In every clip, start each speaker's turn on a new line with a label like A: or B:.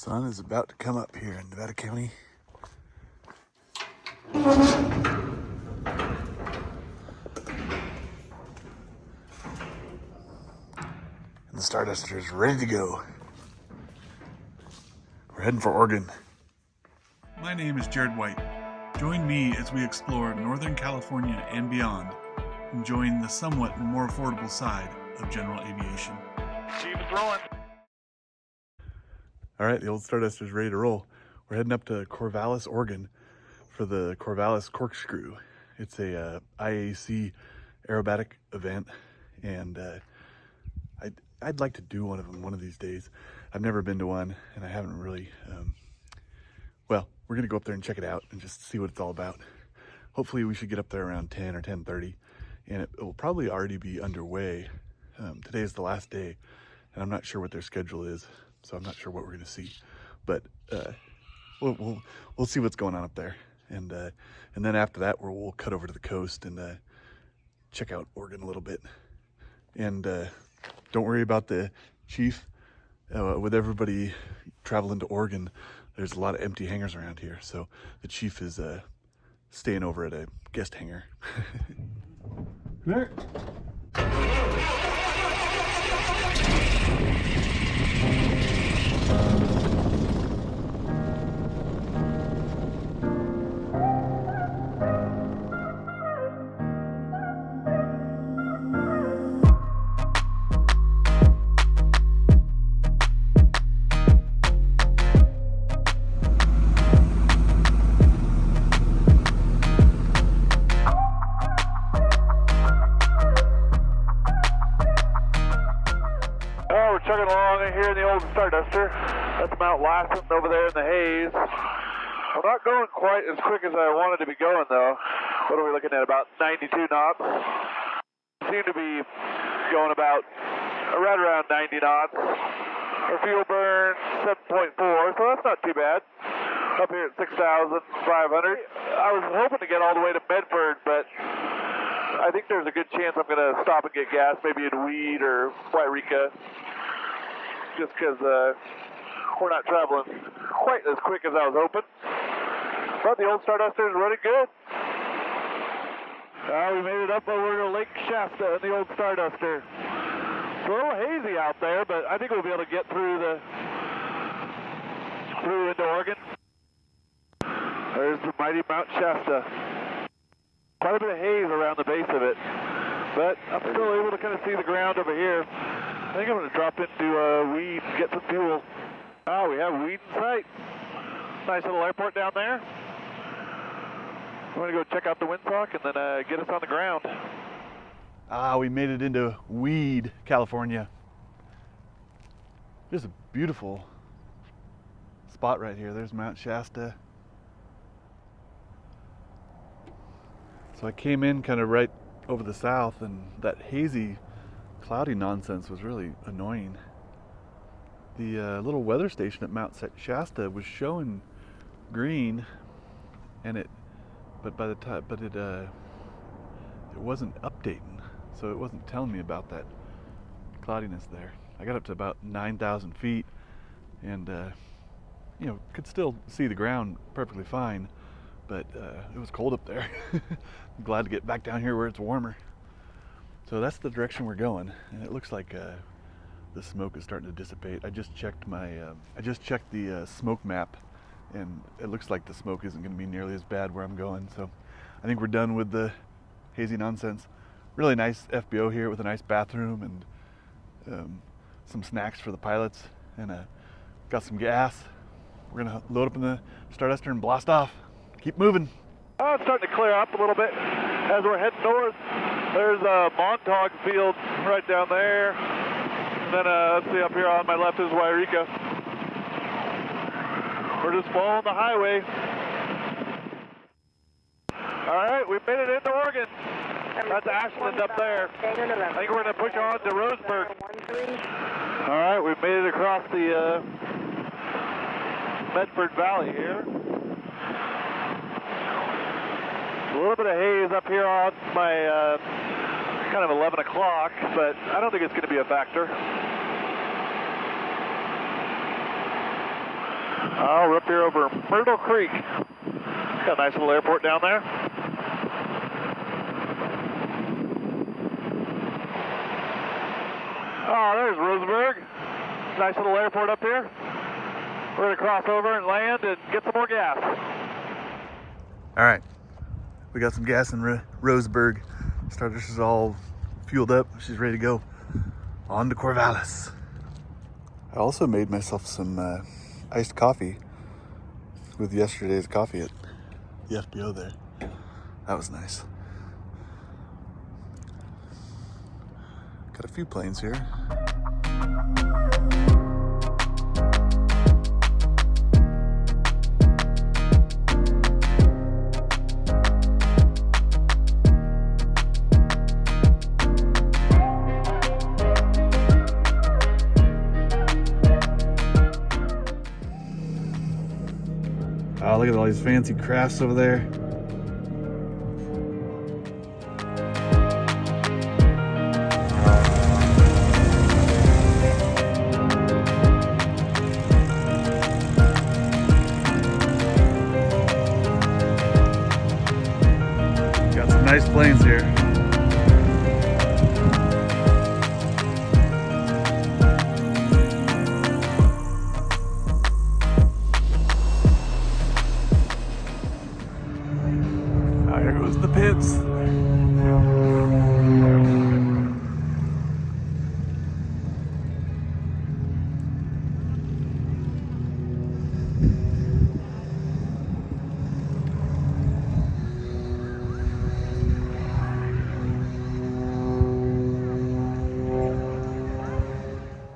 A: Sun is about to come up here in Nevada County. And the Starduster is ready to go. We're heading for Oregon.
B: My name is Jared White. Join me as we explore Northern California and beyond, enjoying the somewhat more affordable side of general aviation.
C: Keep throwing.
A: All right, the old Starduster is ready to roll. We're heading up to Corvallis, Oregon for the Corvallis Corkscrew. It's a IAC aerobatic event, and I'd like to do one of them one of these days. I've never been to one, and I haven't really, well, we're gonna go up there and check it out and just see what it's all about. Hopefully we should get up there around 10 or 10:30, and it will probably already be underway. Today is the last day, and I'm not sure what their schedule is, so I'm not sure what we're gonna see, but we'll see what's going on up there, and then after that we'll cut over to the coast and check out Oregon a little bit. And don't worry about the chief. With everybody traveling to Oregon, there's a lot of empty hangars around here, so the chief is staying over at a guest hangar. Come here.
C: Chugging along in here in the old Starduster. That's Mount Lassen over there in the haze. I'm not going quite as quick as I wanted to be going though. What are we looking at? About 92 knots. Seem to be going about right around 90 knots. Our fuel burn 7.4, so that's not too bad. Up here at 6,500. I was hoping to get all the way to Medford, but I think there's a good chance I'm going to stop and get gas, maybe in Weed or Wairika. Just because we're not traveling quite as quick as I was hoping. But the old Starduster is running good. We made it up over to Lake Shasta in the old Starduster. It's a little hazy out there, but I think we'll be able to get through into Oregon. There's the mighty Mount Shasta. Quite a bit of haze around the base of it, but I'm still able to kind of see the ground over here. I think I'm going to drop into Weed and get some fuel. Oh, we have Weed in sight. Nice little airport down there. We're going to go check out the windsock and then get us on the ground.
A: We made it into Weed, California. Just a beautiful spot right here. There's Mount Shasta. So I came in kind of right over the south, and that hazy, cloudy nonsense was really annoying. The little weather station at Mount Shasta was showing green, and it wasn't updating, so it wasn't telling me about that cloudiness there. I got up to about 9,000 feet, and could still see the ground perfectly fine, but it was cold up there. I'm glad to get back down here where it's warmer. So that's the direction we're going, and it looks like the smoke is starting to dissipate. I just checked the smoke map, and it looks like the smoke isn't going to be nearly as bad where I'm going. So I think we're done with the hazy nonsense. Really nice FBO here with a nice bathroom and some snacks for the pilots, and got some gas. We're gonna load up in the Starduster and blast off. Keep moving.
C: Oh, it's starting to clear up a little bit as we're heading north. There's a Montauk field right down there. And then let's see, up here on my left is Wairika. We're just following the highway. All right, we made it into Oregon. That's Ashland up there. I think we're going to push on to Roseburg. All right, we've made it across the Medford Valley here. A little bit of haze up here on my kind of 11 o'clock, but I don't think it's going to be a factor. We're up here over Myrtle Creek. Got a nice little airport down there. Oh, there's Roseburg. Nice little airport up here. We're going to cross over and land and get some more gas.
A: All right, we got some gas in Roseburg. Starduster is all fueled up. She's ready to go on to Corvallis. I also made myself some iced coffee with yesterday's coffee at the FBO there. That was nice. Got a few planes here. Oh, look at all these fancy crafts over there. Got some nice planes here. Here goes the pits.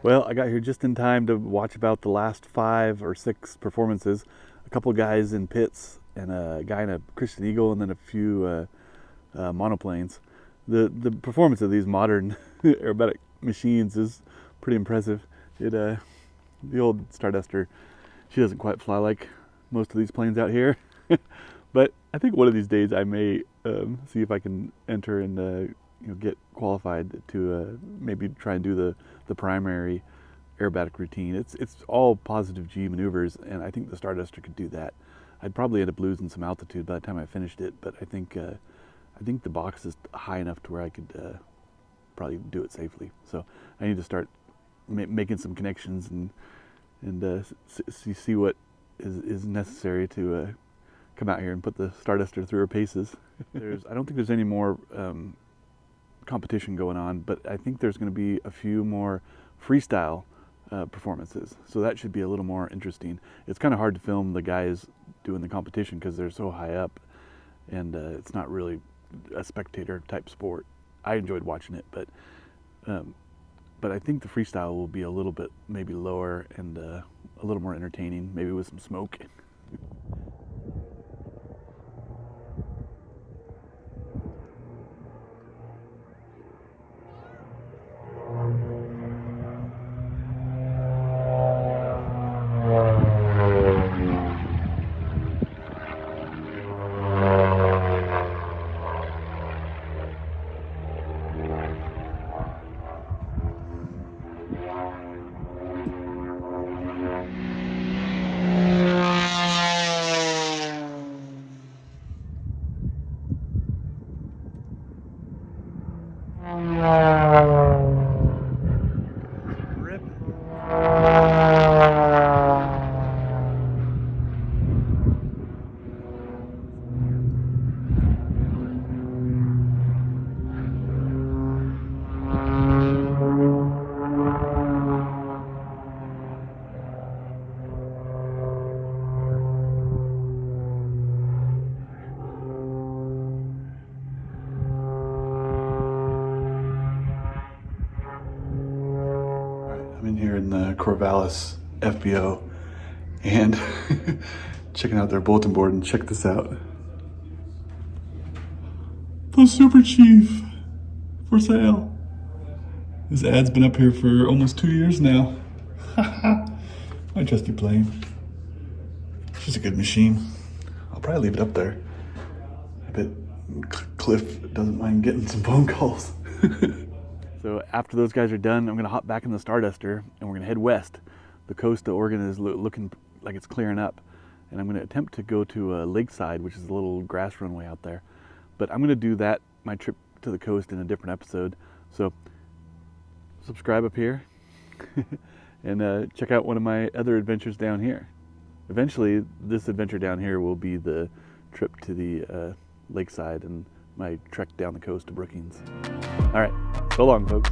A: Well, I got here just in time to watch about the last 5 or 6 performances. A couple guys in pits and a guy in a Christian Eagle, and then a few monoplanes. The performance of these modern aerobatic machines is pretty impressive. The old Starduster, she doesn't quite fly like most of these planes out here, but I think one of these days I may see if I can enter and get qualified to maybe try and do the primary aerobatic routine. It's all positive G maneuvers, and I think the Starduster could do that. I'd probably end up losing some altitude by the time I finished it, but I think the box is high enough to where I could probably do it safely. So I need to start making some connections and see what is necessary to come out here and put the Starduster through her paces. I don't think there's any more competition going on, but I think there's going to be a few more freestyle performances, so that should be a little more interesting. It's kind of hard to film the guys doing the competition because they're so high up, and it's not really a spectator type sport. I enjoyed watching it, but I think the freestyle will be a little bit maybe lower and a little more entertaining, maybe with some smoke. Rip. I'm in here in the Corvallis FBO and checking out their bulletin board, and check this out. The Super Chief for sale. This ad's been up here for almost 2 years now. My trusty plane. She's a good machine. I'll probably leave it up there. I bet Cliff doesn't mind getting some phone calls. So after those guys are done, I'm gonna hop back in the Starduster and we're gonna head west. The coast of Oregon is looking like it's clearing up. And I'm going to attempt to go to Lakeside, which is a little grass runway out there. But I'm going to do that, my trip to the coast, in a different episode. So subscribe up here and check out one of my other adventures down here. Eventually, this adventure down here will be the trip to the Lakeside and my trek down the coast to Brookings. All right, so long, folks.